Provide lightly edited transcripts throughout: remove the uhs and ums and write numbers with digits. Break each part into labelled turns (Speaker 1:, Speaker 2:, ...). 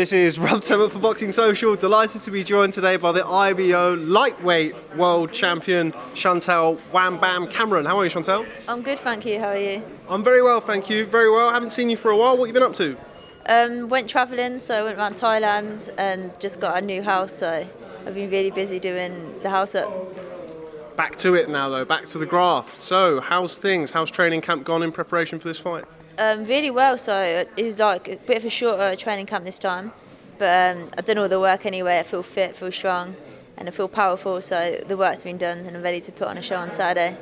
Speaker 1: This is Rob Tebbutt for Boxing Social. Delighted to be joined today by the IBO Lightweight World Champion, Chantelle Wham Bam Cameron. How are you, Chantelle?
Speaker 2: I'm good, thank you. How are you?
Speaker 1: I'm very well, thank you. Very well. Haven't seen you for a while. What have you been up to?
Speaker 2: Went travelling, so I went around Thailand and just got a new house, so I've been really busy doing the house up.
Speaker 1: Back to it now, though. Back to the graft. So, how's things? How's training camp gone in preparation for this fight?
Speaker 2: Really well, so it's like a bit of a shorter training camp this time, but I've done all the work anyway. I feel fit, feel strong, and I feel powerful, so the work's been done and I'm ready to put on a show on Saturday.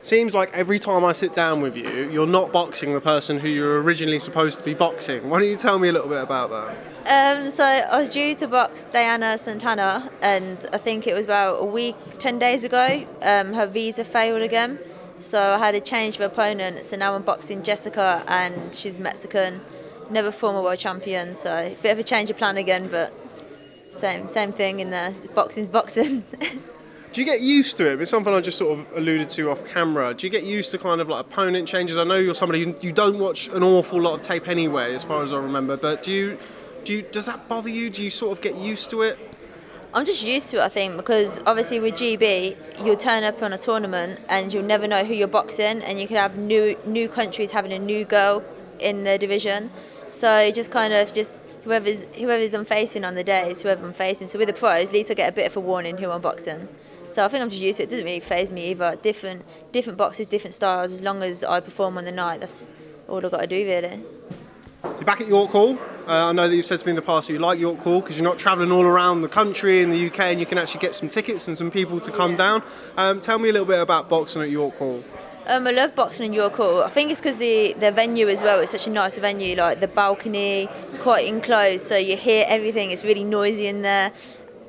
Speaker 1: Seems like every time I sit down with you, you're not boxing the person who you're originally supposed to be boxing. Why don't you tell me a little bit about that?
Speaker 2: So I was due to box Diana Santana, and I think it was about a week, 10 days ago, her visa failed again. So I had a change of opponent, so now I'm boxing Jessica, and she's Mexican, never former world champion, so a bit of a change of plan again, but same thing in the boxing's boxing.
Speaker 1: Do you get used to it? It's something I just sort of alluded to off camera. Do you get used to kind of like opponent changes? I know you're somebody you don't watch an awful lot of tape anyway, as far as I remember, but does that bother you? Do you sort of get used to it?
Speaker 2: I'm just used to it, I think, because obviously with GB, you'll turn up on a tournament and you'll never know who you're boxing, and you could have new countries having a new girl in the division. So just kind of whoever's I'm facing on the day is whoever I'm facing. So with the pros, at least I get a bit of a warning who I'm boxing. So I think I'm just used to it. It doesn't really faze me either. Different boxes, different styles. As long as I perform on the night, that's all I've got to do really.
Speaker 1: You're back at York Hall. I know that you've said to me in the past that you like York Hall because you're not travelling all around the country in the UK, and you can actually get some tickets and some people to come down. Tell me a little bit about boxing at York Hall.
Speaker 2: I love boxing in York Hall. I think it's because the venue as well. It's such a nice venue. Like the balcony, it's quite enclosed, so you hear everything. It's really noisy in there,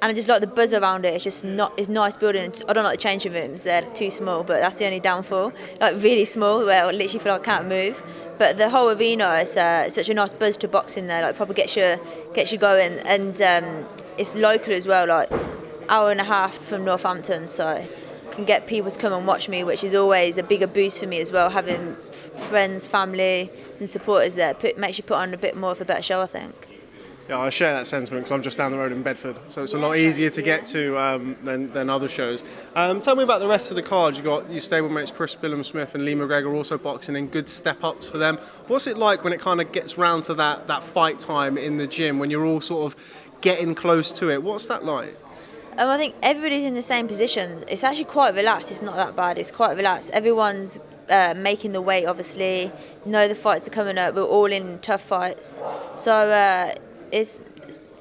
Speaker 2: and I just like the buzz around it. It's a nice building. I don't like the changing rooms; they're too small. But that's the only downfall. Like really small, where I literally feel like I can't move. But the whole arena is such a nice buzz to box in there. Like probably gets you going, and it's local as well. Like hour and a half from Northampton, so can get people to come and watch me, which is always a bigger boost for me as well. Having friends, family, and supporters there makes you put on a bit more of a better show, I think.
Speaker 1: Yeah, I share that sentiment because I'm just down the road in Bedford, so it's a lot easier to get to than other shows. Tell me about the rest of the card. You got your stablemates Chris Billum-Smith and Lee McGregor also boxing in, good step-ups for them. What's it like when it kind of gets round to that fight time in the gym, when you're all sort of getting close to it? What's that like?
Speaker 2: I think everybody's in the same position. It's actually quite relaxed. It's not that bad. It's quite relaxed. Everyone's making the weight, obviously. Know the fights are coming up. We're all in tough fights. So it's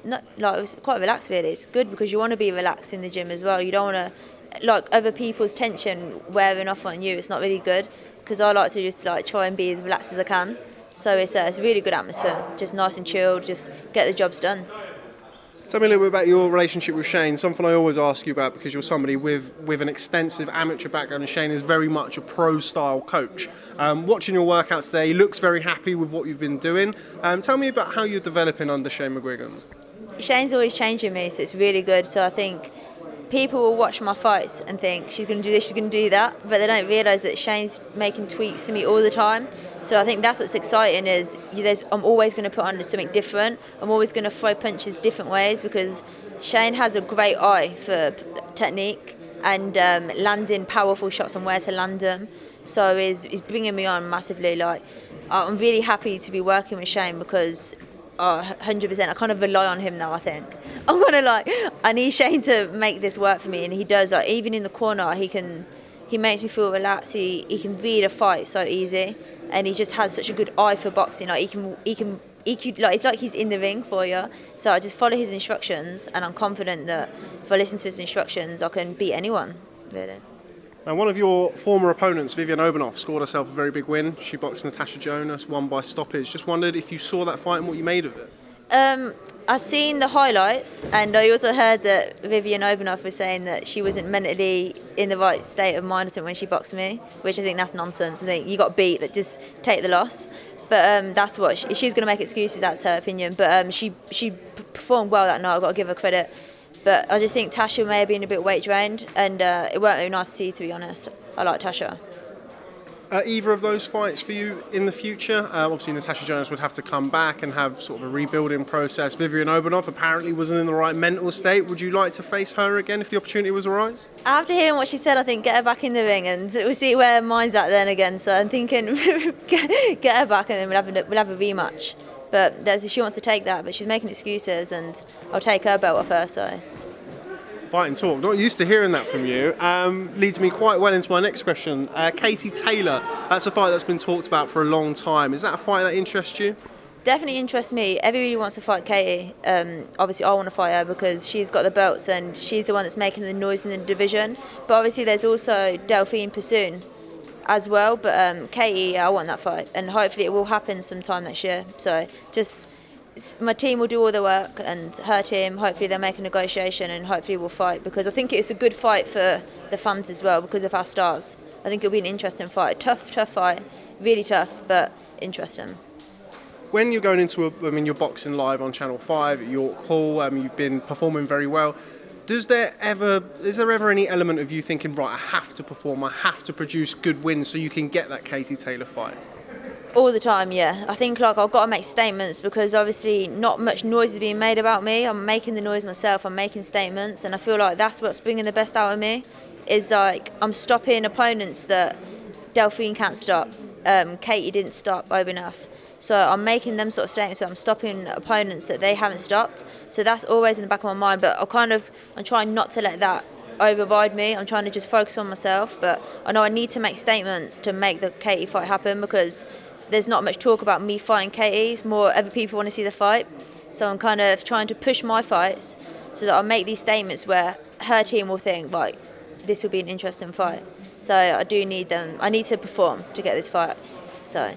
Speaker 2: not like it's quite relaxed really. It's good because you want to be relaxed in the gym as well. You don't want to like other people's tension wearing off on you. It's not really good because I like to just like try and be as relaxed as I can. So it's a really good atmosphere. Just nice and chilled. Just get the jobs done.
Speaker 1: Tell me a little bit about your relationship with Shane, something I always ask you about because you're somebody with an extensive amateur background, and Shane is very much a pro-style coach. Watching your workouts today, he looks very happy with what you've been doing. Tell me about how you're developing under Shane McGuigan.
Speaker 2: Shane's always changing me, so it's really good. So I think people will watch my fights and think she's going to do this, she's going to do that, but they don't realise that Shane's making tweaks to me all the time. So I think that's what's exciting is I'm always going to put on something different. I'm always going to throw punches different ways because Shane has a great eye for technique and landing powerful shots and where to land them. So he's bringing me on massively. Like I'm really happy to be working with Shane because 100% I kind of rely on him now. I think I need Shane to make this work for me, and he does. Like even in the corner, he makes me feel relaxed. He can read a fight so easy, and he just has such a good eye for boxing. Like he can like it's like he's in the ring for you. So I just follow his instructions, and I'm confident that if I listen to his instructions, I can beat anyone. Really.
Speaker 1: Now, one of your former opponents, Viviene Obenauf, scored herself a very big win. She boxed Natasha Jonas, won by stoppage. Just wondered if you saw that fight and what you made of it.
Speaker 2: I've seen the highlights, and I also heard that Viviene Obenauf was saying that she wasn't mentally in the right state of mind when she boxed me, which I think that's nonsense. I think you got beat, like, just take the loss. But that's what she's going to make excuses. That's her opinion. But she performed well that night. I've got to give her credit. But I just think Tasha may have been a bit weight drained, and it weren't really nice to see, to be honest. I like Tasha.
Speaker 1: Either of those fights for you in the future? Obviously, Natasha Jonas would have to come back and have sort of a rebuilding process. Viviene Obenauf apparently wasn't in the right mental state. Would you like to face her again if the opportunity was arise?
Speaker 2: After hearing what she said, I think get her back in the ring and we'll see where her mind's at then again. So I'm thinking get her back and then we'll have a rematch. But she wants to take that, but she's making excuses and I'll take her belt off her. So.
Speaker 1: Fighting talk. Not used to hearing that from you. Leads me quite well into my next question. Katie Taylor, that's a fight that's been talked about for a long time. Is that a fight that interests you?
Speaker 2: Definitely interests me. Everybody wants to fight Katie. Obviously, I want to fight her because she's got the belts and she's the one that's making the noise in the division. But obviously, there's also Delphine Pursoon as well. But Katie, I want that fight, and hopefully, it will happen sometime next year. So just. My team will do all the work and her team, hopefully they'll make a negotiation and hopefully we'll fight because I think it's a good fight for the fans as well because of our stars. I think it'll be an interesting fight. Tough fight, really tough, but interesting.
Speaker 1: When you're going into you're boxing live on Channel 5 at York Hall, you've been performing very well. Is there ever any element of you thinking, right, I have to perform, I have to produce good wins so you can get that Katie Taylor fight?
Speaker 2: All the time, yeah. I think I've got to make statements because obviously not much noise is being made about me. I'm making the noise myself. I'm making statements, and I feel like that's what's bringing the best out of me. Is like I'm stopping opponents that Delphine can't stop. Katie didn't stop Obenauf. So I'm making them sort of statements. So I'm stopping opponents that they haven't stopped. So that's always in the back of my mind. But I'm trying not to let that override me. I'm trying to just focus on myself. But I know I need to make statements to make the Katie fight happen because. There's not much talk about me fighting Katie, it's more other people want to see the fight. So I'm kind of trying to push my fights so that I'll make these statements where her team will think, like, this will be an interesting fight. So I do need them. I need to perform to get this fight. So.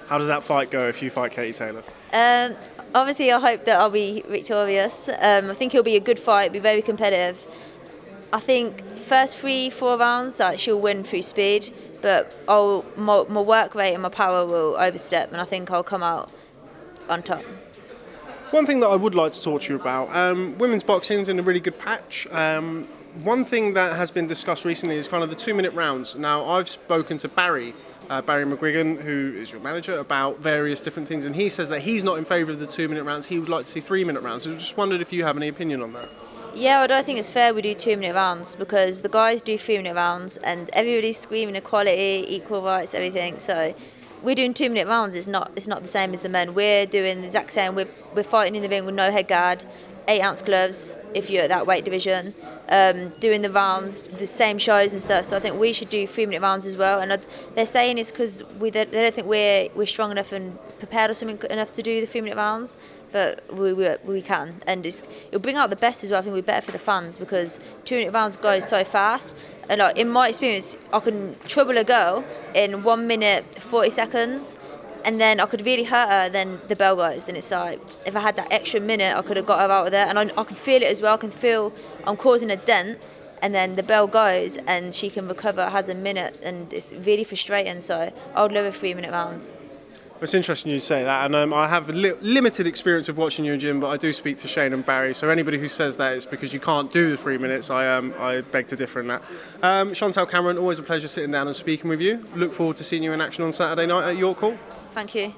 Speaker 1: How does that fight go if you fight Katie Taylor?
Speaker 2: Obviously, I hope that I'll be victorious. I think it'll be a good fight, be very competitive. I think first 3-4 rounds, she'll win through speed. But my work rate and my power will overstep, and I think I'll come out on top.
Speaker 1: One thing that I would like to talk to you about, women's boxing's in a really good patch. One thing that has been discussed recently is kind of the 2-minute rounds. Now, I've spoken to Barry McGuigan, who is your manager, about various different things, and he says that he's not in favour of the 2-minute rounds. He would like to see 3-minute rounds. So I just wondered if you have any opinion on that.
Speaker 2: Yeah, I don't think it's fair we do 2-minute rounds because the guys do 3-minute rounds and everybody's screaming equality, equal rights, everything. So we're doing 2-minute rounds. It's not the same as the men. We're doing the exact same. We're fighting in the ring with no head guard, 8-ounce gloves if you're at that weight division, doing the rounds, the same shows and stuff. So I think we should do 3-minute rounds as well. And they're saying it's because they don't think we're strong enough and prepared or something enough to do the 3-minute rounds. But we can, and it'll bring out the best as well. I think we're better for the fans because 2-minute rounds go so fast. And in my experience, I can trouble a girl in 1 minute 40 seconds, and then I could really hurt her. Then the bell goes, and it's like if I had that extra minute, I could have got her out of there. And I can feel it as well. I can feel I'm causing a dent, and then the bell goes, and she can recover. Has a minute, and it's really frustrating. So I would love a 3-minute rounds.
Speaker 1: It's interesting you say that, and I have limited experience of watching you in gym, but I do speak to Shane and Barry, so anybody who says that it's because you can't do the 3 minutes, I beg to differ in that. Chantelle Cameron, always a pleasure sitting down and speaking with you. Look forward to seeing you in action on Saturday night at York Hall.
Speaker 2: Thank you.